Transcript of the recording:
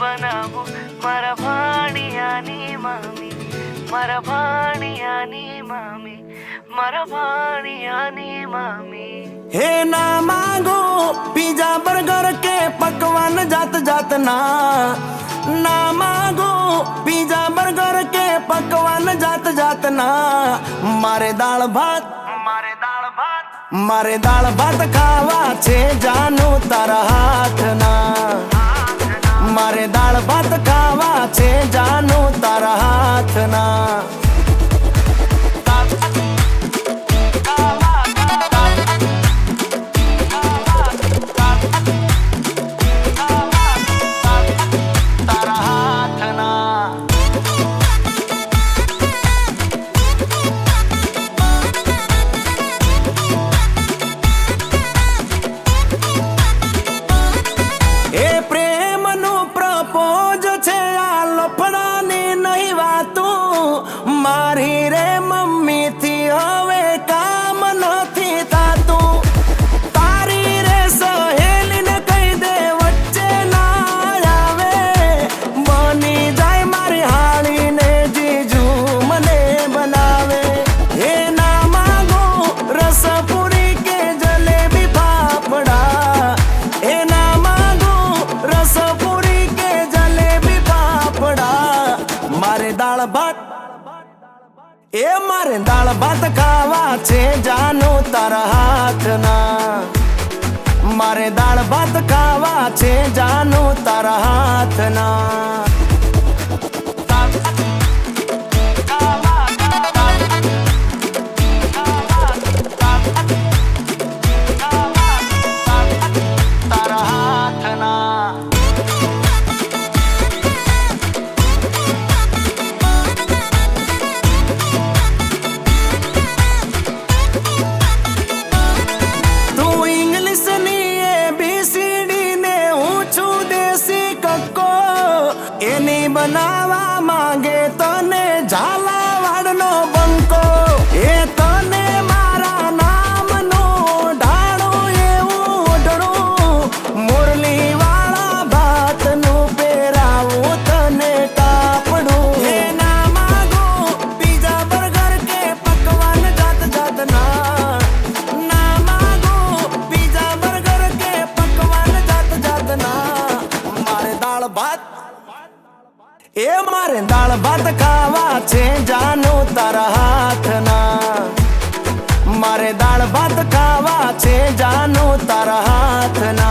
બનાવો મારા ભાણિયાની મામી, મારા ભાણિયાની મામી, મારા ભાણિયાની મામી। हे ना मांगो पिज्जा बर्गर के पकवान जात जात ना मांगो पिज्जा बर्गर के पकवान जात जात ना। मारे दाल भात मारे दाल भात खावा छे जानू तारा हाथ ना। मारे दाल भात खावा छे जानू तारा हाथ ना। मारी रे मम्मी थी हवे काम नथी थातू। तारी रे सहेली ने कही दे वच्चे ना आवे, बनी जाय मारी हाड़ी ने जीजू मने बनावे। हे ना मांगो रसपुरी के जलेबी फाफड़ा, हे ना मांगो रसपुरी के जलेबी फाफड़ा। मारे दाल भात ए मारे दाल भात खावा छे जानू तारा हाथ ना। मारे दाल भात खावा छे जानू तारा हाथ ना। तारा हाथ ना। एनी बनावा मांगे तने झालावाड़नो बंको, ए तने मारा नामनो ढाळो एवुं ओढणुं। मुरली वाळा भातनु पेरावुं तने कापडुं। हे ना मांगो पिज्जा बर्गर के पकवान जात जात ना मांगो पिज्जा बर्गर के पकवान जात जात ना। मारे दाल भात ए मारे दाल भात खावा छे जानू तारा हाथ ना। मारे दाल भात खावा छे जानू तारा हाथ ना।